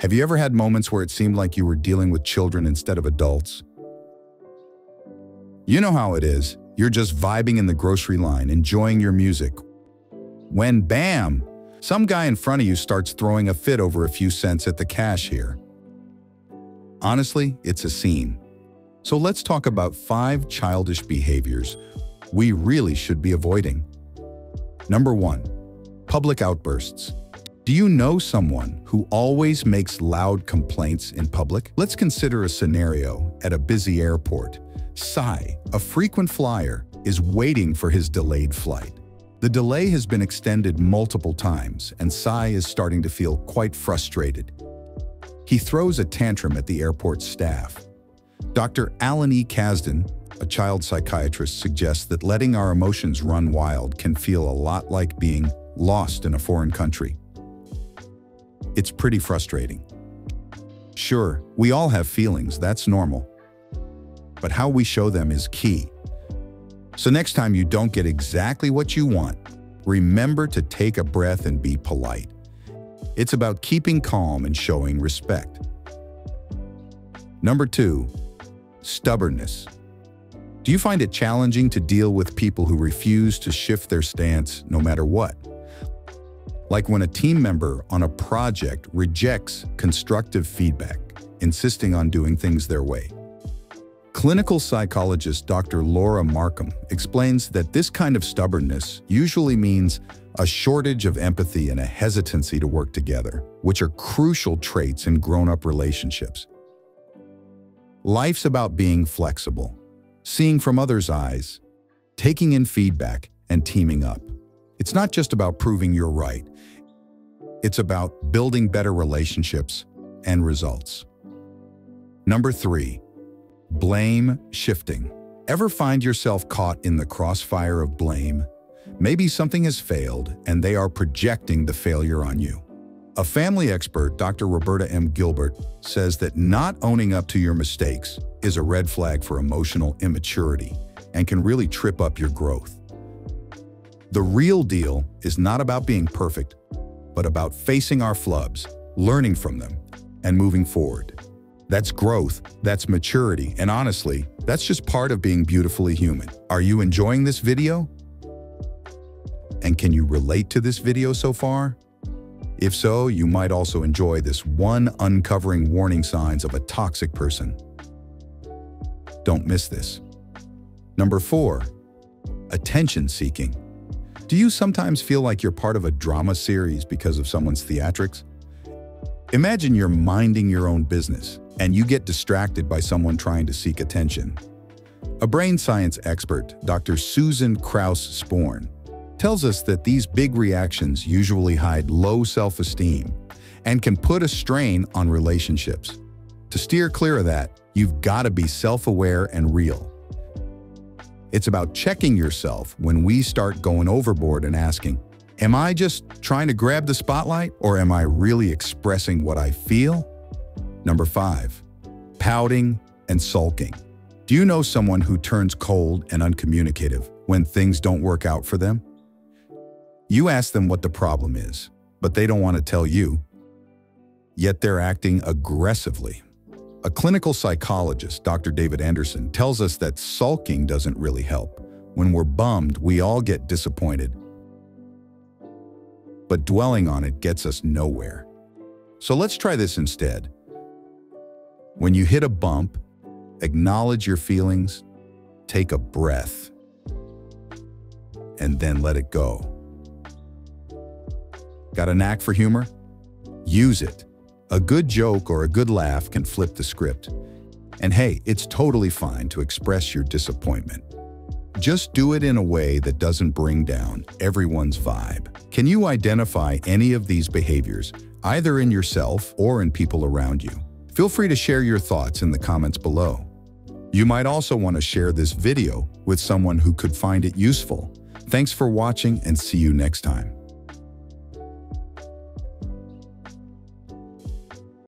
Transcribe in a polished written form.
Have you ever had moments where it seemed like you were dealing with children instead of adults? You know how it is. You're just vibing in the grocery line, enjoying your music. When, bam, some guy in front of you starts throwing a fit over a few cents at the cashier. Honestly, it's a scene. So let's talk about 5 childish behaviors we really should be avoiding. Number 1, public outbursts. Do you know someone who always makes loud complaints in public? Let's consider a scenario at a busy airport. Sai, a frequent flyer, is waiting for his delayed flight. The delay has been extended multiple times, and Sai is starting to feel quite frustrated. He throws a tantrum at the airport staff. Dr. Alan E. Kasdan, a child psychiatrist, suggests that letting our emotions run wild can feel a lot like being lost in a foreign country. It's pretty frustrating. Sure, we all have feelings, that's normal. But how we show them is key. So next time you don't get exactly what you want, remember to take a breath and be polite. It's about keeping calm and showing respect. Number 2, stubbornness. Do you find it challenging to deal with people who refuse to shift their stance no matter what? Like when a team member on a project rejects constructive feedback, insisting on doing things their way. Clinical psychologist Dr. Laura Markham explains that this kind of stubbornness usually means a shortage of empathy and a hesitancy to work together, which are crucial traits in grown-up relationships. Life's about being flexible, seeing from others' eyes, taking in feedback, and teaming up. It's not just about proving you're right. It's about building better relationships and results. Number 3, blame shifting. Ever find yourself caught in the crossfire of blame? Maybe something has failed and they are projecting the failure on you. A family expert, Dr. Roberta M. Gilbert, says that not owning up to your mistakes is a red flag for emotional immaturity and can really trip up your growth. The real deal is not about being perfect, but about facing our flubs, learning from them, and moving forward. That's growth, that's maturity, and honestly, that's just part of being beautifully human. Are you enjoying this video? And can you relate to this video so far? If so, you might also enjoy this one uncovering warning signs of a toxic person. Don't miss this. Number 4, attention seeking. Do you sometimes feel like you're part of a drama series because of someone's theatrics? Imagine you're minding your own business and you get distracted by someone trying to seek attention. A brain science expert, Dr. Susan Krauss-Sporn, tells us that these big reactions usually hide low self-esteem and can put a strain on relationships. To steer clear of that, you've got to be self-aware and real. It's about checking yourself when we start going overboard and asking, am I just trying to grab the spotlight or am I really expressing what I feel? Number 5, pouting and sulking. Do you know someone who turns cold and uncommunicative when things don't work out for them? You ask them what the problem is, but they don't want to tell you, yet they're acting aggressively. A clinical psychologist, Dr. David Anderson, tells us that sulking doesn't really help. When we're bummed, we all get disappointed. But dwelling on it gets us nowhere. So let's try this instead. When you hit a bump, acknowledge your feelings, take a breath, and then let it go. Got a knack for humor? Use it. A good joke or a good laugh can flip the script. And hey, it's totally fine to express your disappointment. Just do it in a way that doesn't bring down everyone's vibe. Can you identify any of these behaviors, either in yourself or in people around you? Feel free to share your thoughts in the comments below. You might also want to share this video with someone who could find it useful. Thanks for watching and see you next time.